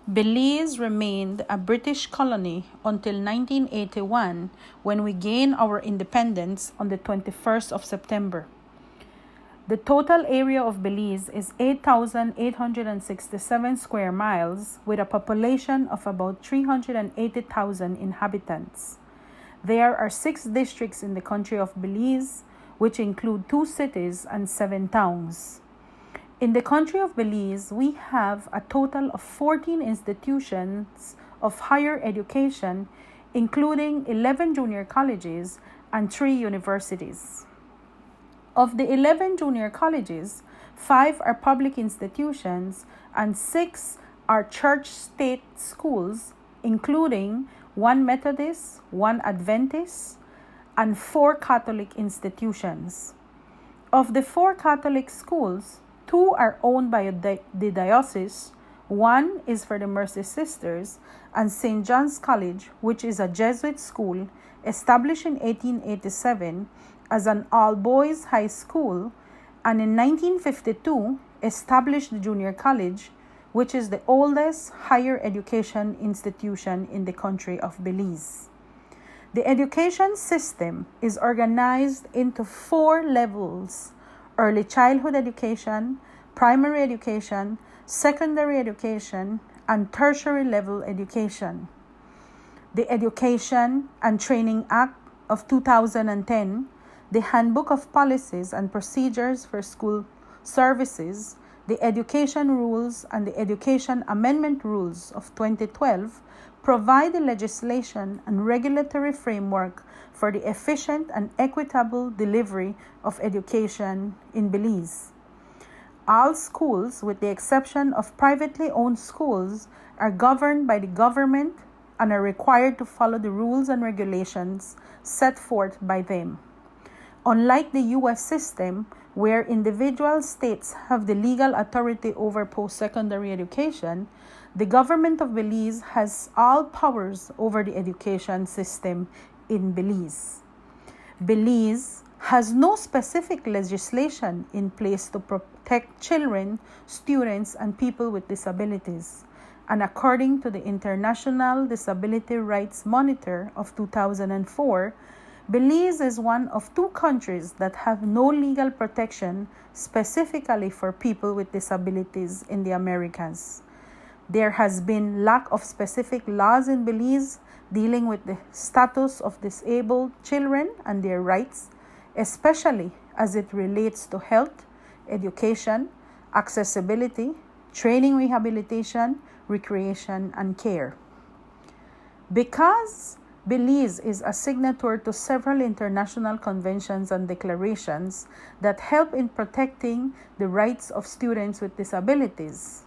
Belize remained a British colony until 1981, when we gained our independence on the 21st of September. The total area of Belize is 8,867 square miles, with a population of about 380,000 inhabitants. There are 6 districts in the country of Belize, which include 2 cities and 7 towns. In the country of Belize, we have a total of 14 institutions of higher education, including 11 junior colleges and 3 universities. Of the 11 junior colleges, 5 are public institutions and 6 are church-state schools, including 1 Methodist, 1 Adventist, and 4 Catholic institutions. Of the 4 Catholic schools, 2 are owned by the diocese, 1 is for the Mercy Sisters, and St. John's College, which is a Jesuit school established in 1887 as an all-boys high school, and in 1952 established the Junior College, which is the oldest higher education institution in the country of Belize. The education system is organized into 4 levels: early childhood education, primary education, secondary education, and tertiary level education. The Education and Training Act of 2010, the Handbook of Policies and Procedures for School Services, the Education Rules, and the Education Amendment Rules of 2012 provide the legislation and regulatory framework for the efficient and equitable delivery of education in Belize. All schools, with the exception of privately owned schools, are governed by the government and are required to follow the rules and regulations set forth by them. Unlike the U.S. system, where individual states have the legal authority over post-secondary education, the government of Belize has all powers over the education system in Belize. Belize has no specific legislation in place to protect children, students, and people with disabilities. And according to the International Disability Rights Monitor of 2004, Belize is one of 2 countries that have no legal protection specifically for people with disabilities in the Americas. There has been lack of specific laws in Belize dealing with the status of disabled children and their rights, especially as it relates to health, education, accessibility, training, rehabilitation, recreation, and care. Because Belize is a signatory to several international conventions and declarations that help in protecting the rights of students with disabilities.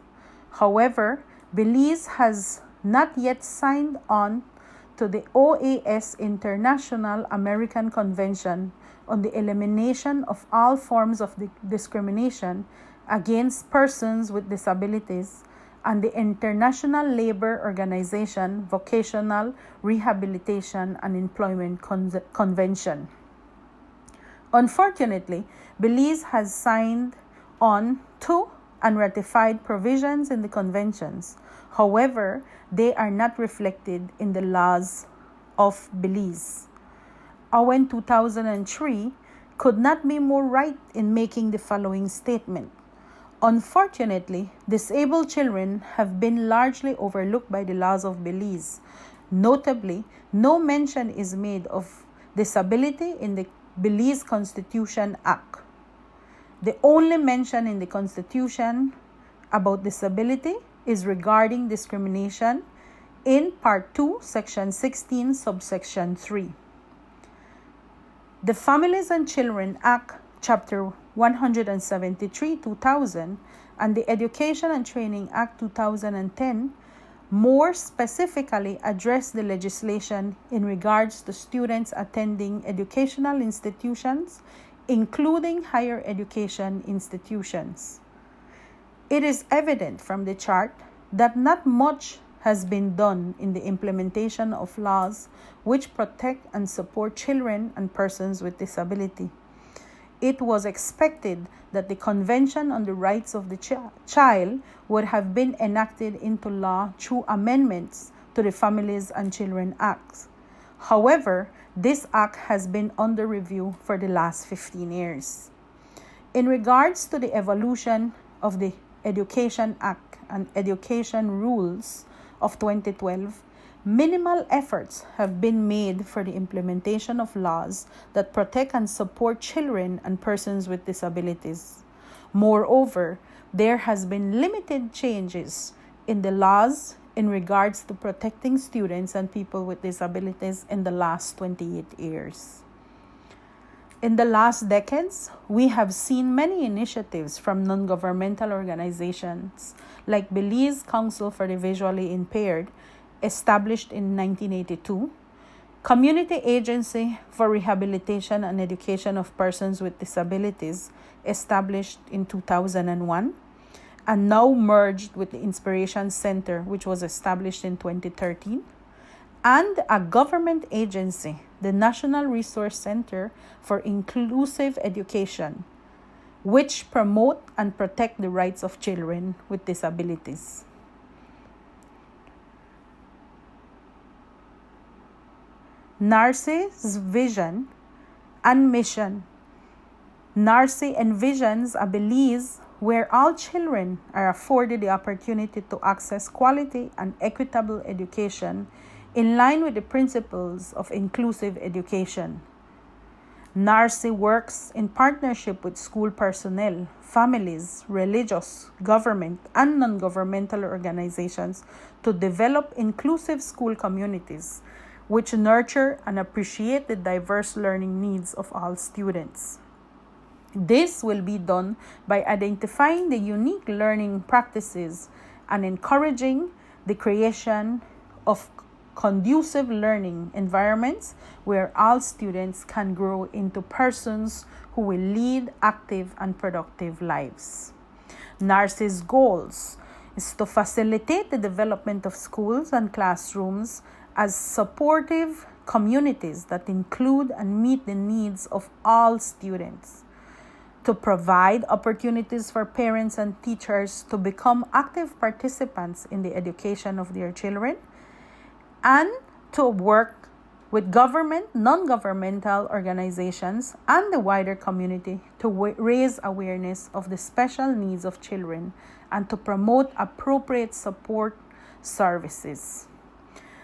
However, Belize has not yet signed on to the OAS International American Convention on the Elimination of All Forms of Discrimination against Persons with Disabilities and the International Labor Organization Vocational Rehabilitation and Employment Convention. Unfortunately, Belize has signed on to and ratified provisions in the conventions. However, they are not reflected in the laws of Belize. Owen 2003 could not be more right in making the following statement. Unfortunately, disabled children have been largely overlooked by the laws of Belize. Notably, no mention is made of disability in the Belize Constitution Act. The only mention in the Constitution about disability is regarding discrimination in Part 2, Section 16, Subsection 3. The Families and Children Act, Chapter 173, 2000, and the Education and Training Act 2010 more specifically address the legislation in regards to students attending educational institutions, including higher education institutions. It is evident from the chart that not much has been done in the implementation of laws which protect and support children and persons with disability. it was expected that the Convention on the Rights of the Child would have been enacted into law through amendments to the Families and Children Act. However, this act has been under review for the last 15 years. In regards to the evolution of the Education Act and Education Rules of 2012, minimal efforts have been made for the implementation of laws that protect and support children and persons with disabilities. Moreover, there has been limited changes in the laws in regards to protecting students and people with disabilities in the last 28 years. In the last decades, we have seen many initiatives from non-governmental organizations like Belize Council for the Visually Impaired, established in 1982, Community Agency for Rehabilitation and Education of Persons with Disabilities, established in 2001, and now merged with the Inspiration Center, which was established in 2013, and a government agency, the National Resource Center for Inclusive Education, which promote and protect the rights of children with disabilities. NARCE's vision and mission. NARCE envisions a Belize where all children are afforded the opportunity to access quality and equitable education in line with the principles of inclusive education. NARCE works in partnership with school personnel, families, religious, government, and non-governmental organizations to develop inclusive school communities which nurture and appreciate the diverse learning needs of all students. This will be done by identifying the unique learning practices and encouraging the creation of conducive learning environments where all students can grow into persons who will lead active and productive lives. NARCE's goals is to facilitate the development of schools and classrooms as supportive communities that include and meet the needs of all students, to provide opportunities for parents and teachers to become active participants in the education of their children, and to work with government, non-governmental organizations, and the wider community to raise awareness of the special needs of children and to promote appropriate support services.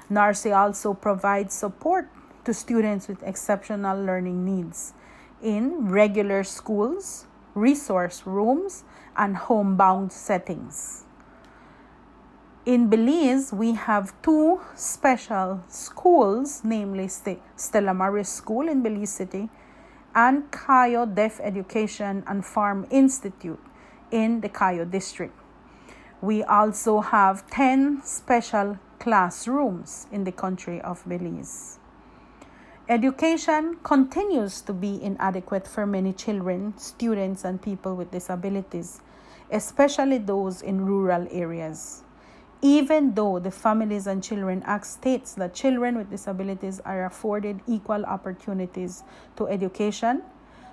NARCE also provides support to students with exceptional learning needs in regular schools, resource rooms, and homebound settings. In Belize, we have two special schools, namely Stella Maris School in Belize City and Cayo Deaf Education and Farm Institute in the Cayo District. We also have 10 special classrooms in the country of Belize. Education continues to be inadequate for many children, students, and people with disabilities, especially those in rural areas. Even though the Families and Children Act states that children with disabilities are afforded equal opportunities to education,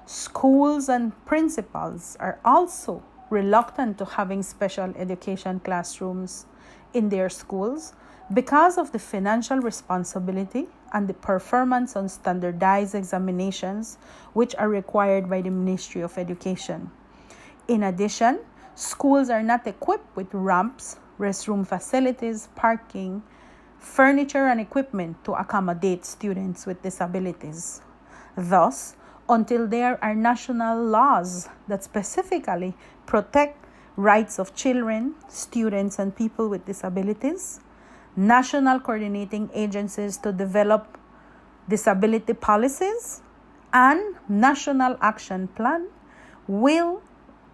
schools and principals are also reluctant to having special education classrooms in their schools because of the financial responsibility and the performance on standardized examinations which are required by the Ministry of Education. In addition, schools are not equipped with ramps, restroom facilities, parking, furniture, and equipment to accommodate students with disabilities. Thus, until there are national laws that specifically protect rights of children, students, and people with disabilities, national coordinating agencies to develop disability policies, and national action plan, will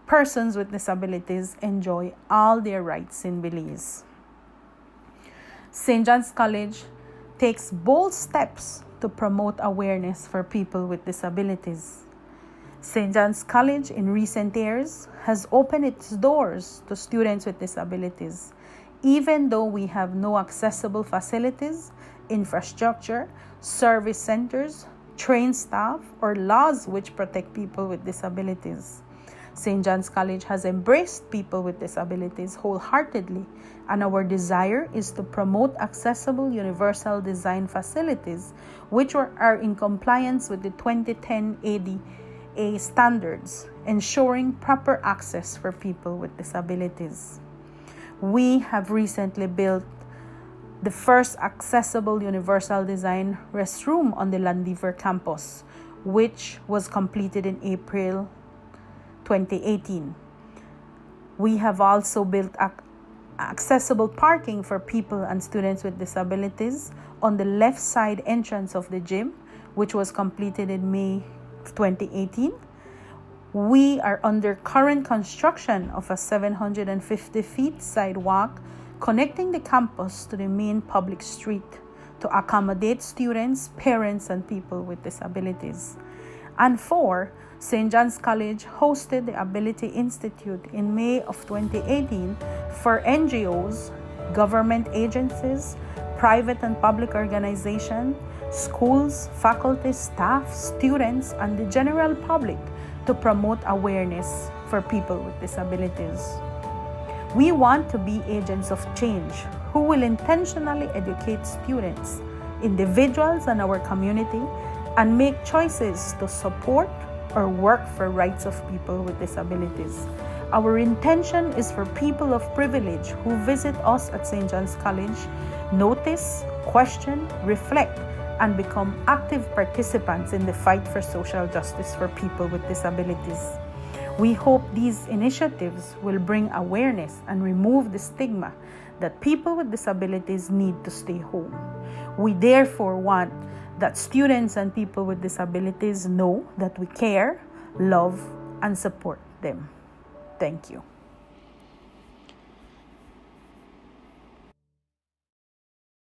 persons with disabilities enjoy all their rights in Belize. St. John's College takes bold steps to promote awareness for people with disabilities. St. John's College in recent years has opened its doors to students with disabilities, even though we have no accessible facilities, infrastructure, service centers, trained staff, or laws which protect people with disabilities. St. John's College has embraced people with disabilities wholeheartedly, and our desire is to promote accessible universal design facilities which are in compliance with the 2010 ADA standards, ensuring proper access for people with disabilities. We have recently built the first accessible universal design restroom on the Landiver campus, which was completed in April 2018. We have also built accessible parking for people and students with disabilities on the left side entrance of the gym, which was completed in May 2018. We are under current construction of a 750 feet sidewalk connecting the campus to the main public street to accommodate students, parents, and people with disabilities. And 4, St. John's College hosted the Ability Institute in May of 2018 for NGOs, government agencies, private and public organizations, schools, faculty, staff, students, and the general public to promote awareness for people with disabilities. We want to be agents of change who will intentionally educate students, individuals, and our community and make choices to support or work for rights of people with disabilities. Our intention is for people of privilege who visit us at St. John's College notice, question, reflect, and become active participants in the fight for social justice for people with disabilities. We hope these initiatives will bring awareness and remove the stigma that people with disabilities need to stay home. We therefore want that students and people with disabilities know that we care, love, and support them. Thank you.